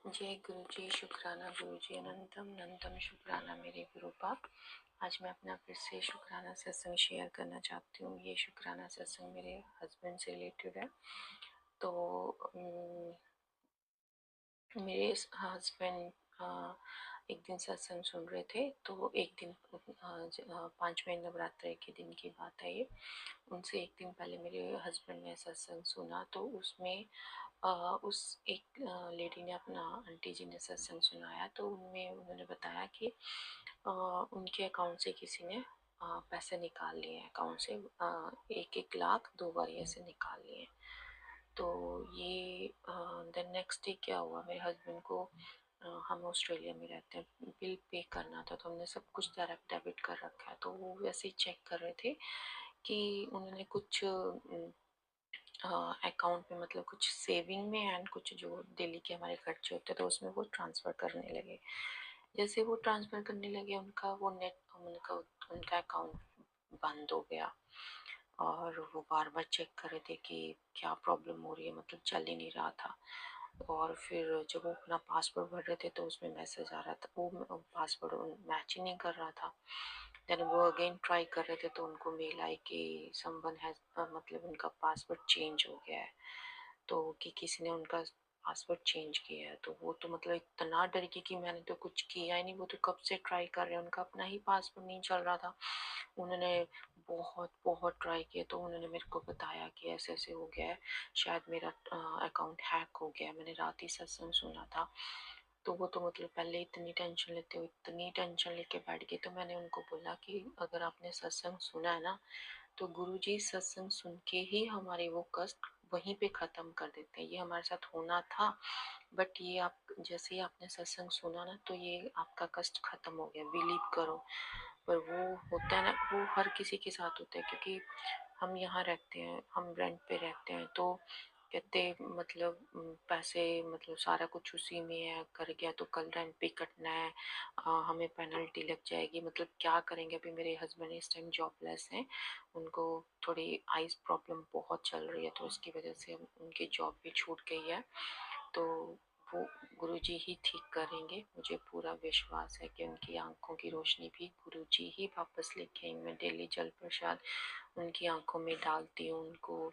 जय गुरु जी शुक्राना गुरु जी अनंतम अनंतम शुक्राना मेरे गुरु पाक। आज मैं अपना फिर से शुक्राना सत्संग शेयर करना चाहती हूँ। ये शुक्राना सत्संग मेरे हस्बैंड से रिलेटेड है। तो मेरे हस्बैंड एक दिन सत्संग सुन रहे थे। तो एक दिन 5वें नवरात्रे के दिन की बात है ये। उनसे एक दिन पहले मेरे हस्बैंड ने सत्संग सुना। तो उसमें उस एक लेडी ने अपना आंटी जी ने सत्संग सुनाया। तो उनमें उन्होंने बताया कि उनके अकाउंट से किसी ने पैसे निकाल लिए हैं। अकाउंट से 1-1 लाख 2 बार ऐसे निकाल लिए। तो ये देन नेक्स्ट डे क्या हुआ, मेरे हस्बैंड को हम ऑस्ट्रेलिया में रहते हैं, बिल पे करना था। तो हमने सब कुछ डायरेक्ट डेबिट कर रखा है। तो वो वैसे ही चेक कर रहे थे कि उन्होंने कुछ अकाउंट में मतलब कुछ सेविंग में एंड कुछ जो डेली के हमारे खर्चे होते हैं तो उसमें वो ट्रांसफ़र करने लगे। जैसे वो ट्रांसफ़र करने लगे उनका वो नेट उनका अकाउंट बंद हो गया। और वो बार बार चेक कर रहे थे कि क्या प्रॉब्लम हो रही है, मतलब चल ही नहीं रहा था। और फिर जब वो अपना पासवर्ड भर रहे थे तो उसमें मैसेज आ रहा था, वो पासवर्ड मैच ही नहीं कर रहा था। देन वो अगेन ट्राई कर रहे थे तो उनको मेल आई कि समवन हैज मतलब उनका पासवर्ड चेंज हो गया है। तो कि किसी ने उनका पासवर्ड चेंज किया है। तो वो तो मतलब इतना डर गई कि मैंने तो कुछ किया ही नहीं, वो तो कब से ट्राई कर रहे हैं, उनका अपना ही पासवर्ड नहीं चल रहा था। उन्होंने बहुत बहुत ट्राई किया। तो उन्होंने मेरे को बताया कि ऐसे ऐसे हो गया है, शायद मेरा अकाउंट हैक हो गया। मैंने रात ही सत्संग सुना था। तो वो तो मतलब पहले इतनी टेंशन लेते हो, इतनी टेंशन लेके बैठ गए। तो मैंने उनको बोला कि अगर आपने सत्संग सुना है ना, तो गुरुजी सत्संग सुन के ही हमारे वो कष्ट वहीं पे खत्म कर देते हैं। ये हमारे साथ होना था, बट ये आप जैसे ही आपने सत्संग सुना ना तो ये आपका कष्ट खत्म हो गया, बिलीव करो। पर वो होता है ना, वो हर किसी के साथ होता है, क्योंकि हम यहाँ रहते हैं, हम रेंट पे रहते हैं। तो कहते मतलब पैसे मतलब सारा कुछ उसी में है, कर गया तो कल रेंट पे कटना है, हमें पेनल्टी लग जाएगी। मतलब क्या करेंगे। अभी मेरे हस्बैंड इस टाइम जॉबलेस हैं, उनको थोड़ी आइज प्रॉब्लम बहुत चल रही है। तो उसकी वजह से उनकी जॉब भी छूट गई है। तो वो गुरुजी ही ठीक करेंगे, मुझे पूरा विश्वास है कि उनकी आंखों की रोशनी भी गुरुजी ही वापस लेके आएंगे। मैं डेली जल प्रसाद उनकी आंखों में डालती हूँ, उनको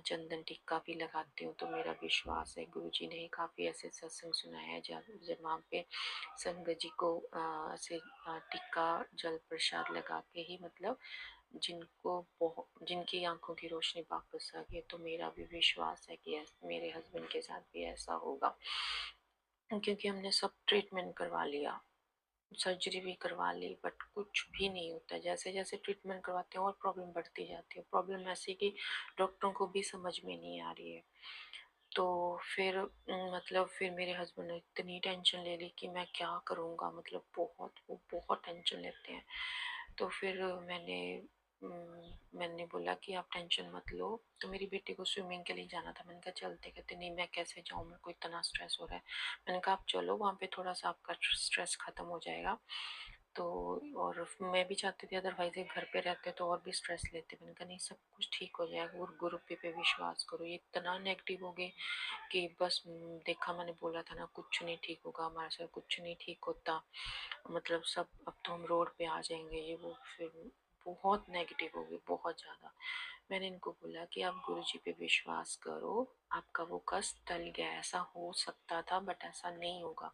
चंदन टिक्का भी लगाती हूँ। तो मेरा विश्वास है गुरुजी ने काफ़ी ऐसे सत्संग सुनाया है जब वहाँ पे संगत जी को ऐसे टिक्का जल प्रसाद लगा के ही मतलब जिनकी आंखों की रोशनी वापस आ गई। तो मेरा भी विश्वास है कि मेरे हस्बैंड के साथ भी ऐसा होगा, क्योंकि हमने सब ट्रीटमेंट करवा लिया, सर्जरी भी करवा ली, बट कुछ भी नहीं होता। जैसे जैसे ट्रीटमेंट करवाते हैं और प्रॉब्लम बढ़ती जाती है। प्रॉब्लम ऐसी कि डॉक्टरों को भी समझ में नहीं आ रही है। तो फिर मतलब फिर मेरे हस्बैंड ने इतनी टेंशन ले ली कि मैं क्या करूँगा, मतलब वो बहुत टेंशन लेते हैं। तो फिर मैंने बोला कि आप टेंशन मत लो। तो मेरी बेटी को स्विमिंग के लिए जाना था। मैंने कहा चलते, कहते नहीं मैं कैसे जाऊँ, मेरे को इतना स्ट्रेस हो रहा है। मैंने कहा आप चलो, वहाँ पे थोड़ा सा आपका स्ट्रेस खत्म हो जाएगा। तो और मैं भी चाहती थी, अदरवाइज ये घर पे रहते तो और भी स्ट्रेस लेते। मैंने कहा नहीं सब कुछ ठीक हो जाएगा, और गुरु पे विश्वास करो। ये इतना नेगेटिव हो गए कि बस देखा, मैंने बोला था ना कुछ नहीं ठीक होगा, हमारे साथ कुछ नहीं ठीक होता, मतलब सब अब तो हम रोड पे आ जाएंगे, ये वो। फिर बहुत नेगेटिव हो गई, बहुत ज़्यादा। मैंने इनको बोला कि आप गुरुजी पे विश्वास करो, आपका वो कष्ट टल गया। ऐसा हो सकता था बट ऐसा नहीं होगा।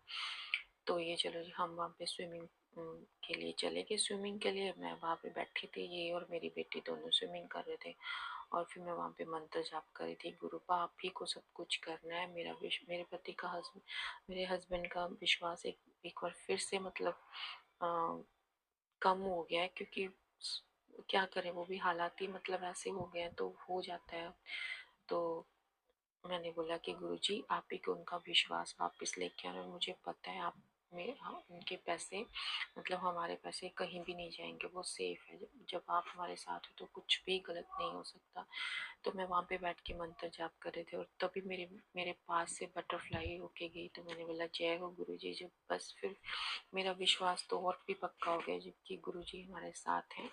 तो ये चलो जी, हम वहाँ पे स्विमिंग के लिए चले गए। स्विमिंग के लिए मैं वहाँ पे बैठी थी, ये और मेरी बेटी दोनों स्विमिंग कर रहे थे। और फिर मैं वहाँ पे मंत्र जाप कर रही थी, गुरुपा आप ही को सब कुछ करना है। मेरे पति का मेरे हस्बैंड का विश्वास एक बार फिर से मतलब अ, कम हो गया है, क्योंकि क्या करें, वो भी हालात ही मतलब ऐसे हो गए हैं तो हो जाता है। तो मैंने बोला कि गुरुजी आप ही को उनका विश्वास वापस लेके आना। और मुझे पता है आप में उनके पैसे मतलब हमारे पैसे कहीं भी नहीं जाएंगे, वो सेफ है। जब आप हमारे साथ हो तो कुछ भी गलत नहीं हो सकता। तो मैं वहाँ पे बैठ के मंत्र जाप कर रहे थे, और तभी मेरे मेरे पास से बटरफ्लाई होके गई। तो मैंने बोला जय हो गुरुजी। जब बस फिर मेरा विश्वास तो और भी पक्का हो गया, जबकि गुरुजी हमारे साथ हैं।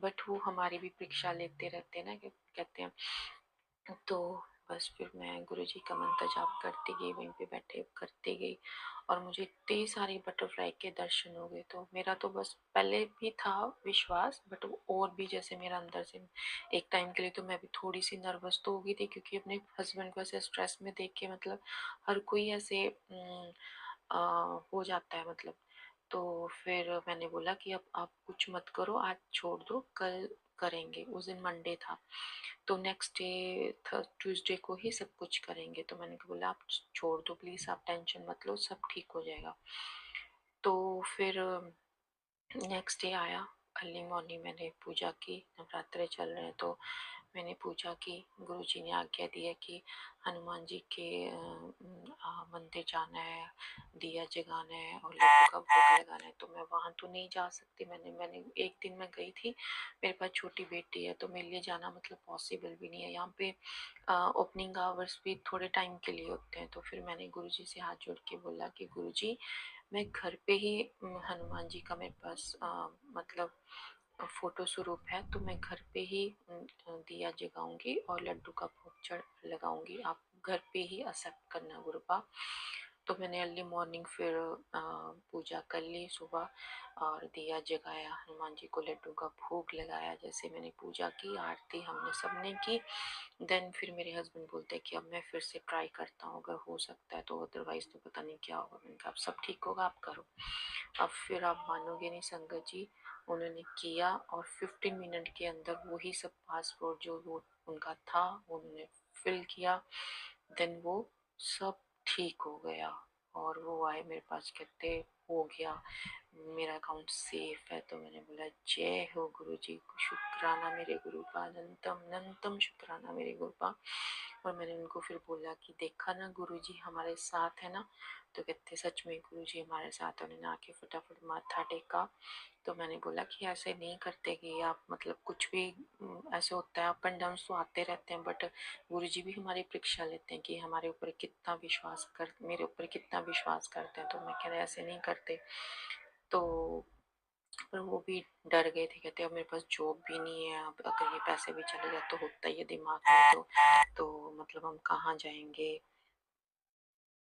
बट वो हमारी भी परीक्षा लेते रहते हैं ना, कहते हैं। तो बस फिर मैं गुरुजी का मंत्र जाप करती गई, वहीं पे बैठे करती गई और मुझे इतने सारे बटरफ्लाई के दर्शन हो गए। तो मेरा तो बस पहले भी था विश्वास, बट वो और भी जैसे मेरा अंदर से एक टाइम के लिए तो मैं भी थोड़ी सी नर्वस तो हो गई थी, क्योंकि अपने हस्बैंड को ऐसे स्ट्रेस में देख के मतलब हर कोई ऐसे हो जाता है मतलब। तो फिर मैंने बोला कि अब आप कुछ मत करो, आज छोड़ दो, कल करेंगे। उस दिन मंडे था, तो नेक्स्ट डे ट्यूसडे को ही सब कुछ करेंगे। तो मैंने बोला आप छोड़ दो प्लीज, आप टेंशन मत लो, सब ठीक हो जाएगा। तो फिर नेक्स्ट डे आया, अर्ली मॉर्निंग मैंने पूजा की। नवरात्रे चल रहे हैं तो मैंने पूजा की। गुरुजी ने आज्ञा दी है कि हनुमान जी के मंदिर जाना है, दिया जगाना है और लड्डू का भोग लगाना है। तो मैं वहाँ तो नहीं जा सकती। मैंने मैंने एक दिन मैं गई थी, मेरे पास छोटी बेटी है तो मेरे लिए जाना मतलब पॉसिबल भी नहीं है। यहाँ पे ओपनिंग आवर्स भी थोड़े टाइम के लिए होते हैं। तो फिर मैंने गुरुजी से हाथ जोड़ के बोला कि गुरुजी मैं घर पे ही हनुमान जी का मेरे पास मतलब फोटो स्वरूप है, तो मैं घर पे ही दिया जगाऊंगी और लड्डू का भोग चढ़ लगाऊंगी, आप घर पे ही एक्सेप्ट करना गुरुपा। तो मैंने अर्ली मॉर्निंग फिर पूजा कर ली सुबह और दिया जगाया, हनुमान जी को लड्डू का भोग लगाया। जैसे मैंने पूजा की, आरती हमने सबने की। देन फिर मेरे हस्बैंड बोलते हैं कि अब मैं फिर से ट्राई करता हूँ, अगर हो सकता है तो, अदरवाइज तो पता नहीं क्या होगा। मैंने कहा अब सब ठीक होगा, आप करो। अब फिर आप मानोगे नहीं संगत जी, उन्होंने किया और 15 मिनट के अंदर वही सब पासपोर्ट जो वो उनका था उन्होंने फिल किया। देन वो सब ठीक हो गया और वो आए मेरे पास, कहते हो गया, मेरा अकाउंट सेफ है। तो मैंने बोला जय हो गुरु जी, शुक्राना मेरे गुरु का, अनंतम अनंतम शुक्राना मेरे गुरु का। और मैंने उनको फिर बोला कि देखा ना गुरु जी हमारे साथ है ना। तो कहते सच में गुरु जी हमारे साथ है। उन्होंने आके फटाफट माथा टेका। तो मैंने बोला कि ऐसे नहीं करते कि आप मतलब कुछ भी ऐसे होता है, अप एंड डाउन तो आते रहते हैं, बट गुरुजी भी हमारी परीक्षा लेते हैं कि हमारे ऊपर कितना विश्वास कर, मेरे ऊपर कितना विश्वास करते हैं। तो मैं कह रहा ऐसे नहीं करते। तो पर वो भी डर गए थे, कहते अब मेरे पास जॉब भी नहीं है, अब अगर ये पैसे भी चले जाए तो होता ही है दिमाग में, तो मतलब हम कहाँ जाएंगे।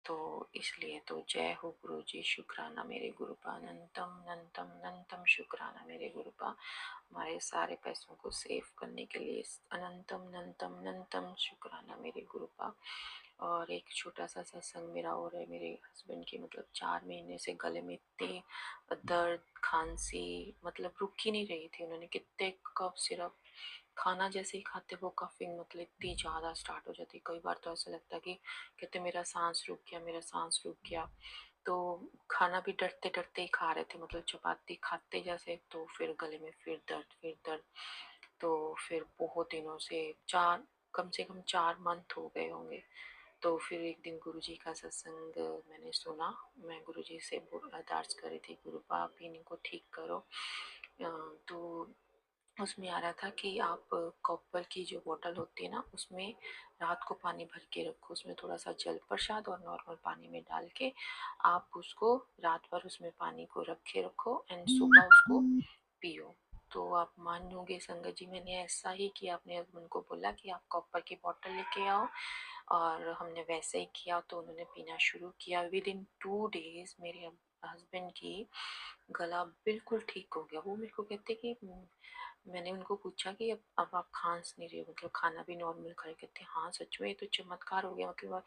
तो इसलिए तो जय हो गुरु जी, शुक्राना मेरे गुरुपा, अनंतम अनंतम अनंतम शुक्राना मेरे गुरुपा, हमारे सारे पैसों को सेव करने के लिए अनंतम अनंतम अनंतम शुक्राना मेरे गुरुपा। और एक छोटा सा सत्संग मेरा और है, मेरे हस्बैंड की मतलब 4 महीने से गले में इतनी दर्द, खांसी मतलब रुक ही नहीं रही थी। उन्होंने कितने कफ सिरप, खाना जैसे ही खाते वो कफिंग मतलब इतनी ज़्यादा स्टार्ट हो जाती। कई बार तो ऐसा लगता कि कहते मेरा सांस रुक गया, मेरा सांस रुक गया। तो खाना भी डरते डरते ही खा रहे थे, मतलब चपाती खाते जैसे, तो फिर गले में फिर दर्द, फिर दर्द। तो फिर बहुत दिनों से, चार कम से कम 4 मंथ हो गए होंगे। तो फिर एक दिन गुरुजी का सत्संग मैंने सुना। मैं गुरुजी से अरदास कर रही थी, गुरु आप इनको ठीक करो। तो उसमें आ रहा था कि आप कॉपर की जो बोतल होती है ना, उसमें रात को पानी भर के रखो, उसमें थोड़ा सा जल प्रसाद और नॉर्मल पानी में डाल के आप उसको रात भर उसमें पानी को रखे रखो एंड सुबह उसको पियो। तो आप मानोगे संगत जी, मैंने ऐसा ही किया। अपने हस्बैंड को बोला कि आप कॉपर की बोतल लेके आओ, और हमने वैसे ही किया। तो उन्होंने पीना शुरू किया। विद इन 2 डेज मेरे हस्बैंड की गला बिल्कुल ठीक हो गया। वो मेरे को कहते कि मैंने उनको पूछा कि अब आप खांस नहीं रहे हो, मतलब खाना भी नॉर्मल खाए। कहते हाँ सच में ये तो चमत्कार हो गया, मतलब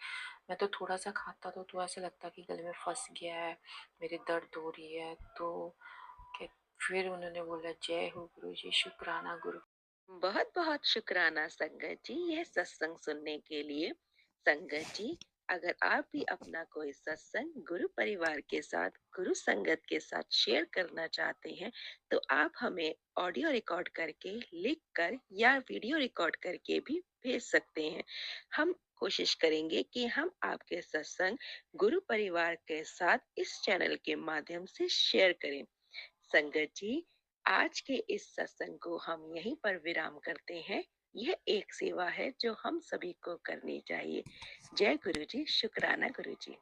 मैं तो थोड़ा सा खाता तो ऐसा लगता कि गले में फंस गया है, मेरे दर्द हो रही है। तो फिर उन्होंने बोला जय हो गुरु जी, शुक्राना गुरु। बहुत बहुत शुक्राना संगत जी यह सत्संग सुनने के लिए। संगत जी, अगर आप भी अपना कोई सत्संग गुरु परिवार के साथ, गुरु संगत के साथ शेयर करना चाहते हैं, तो आप हमें ऑडियो रिकॉर्ड करके, लिख कर या वीडियो रिकॉर्ड करके भी भेज सकते हैं। हम कोशिश करेंगे कि हम आपके सत्संग गुरु परिवार के साथ इस चैनल के माध्यम से शेयर करें। संगत जी, आज के इस सत्संग को हम यहीं पर विराम करते हैं। यह एक सेवा है जो हम सभी को करनी चाहिए। जय गुरु जी, शुक्राना गुरु जी।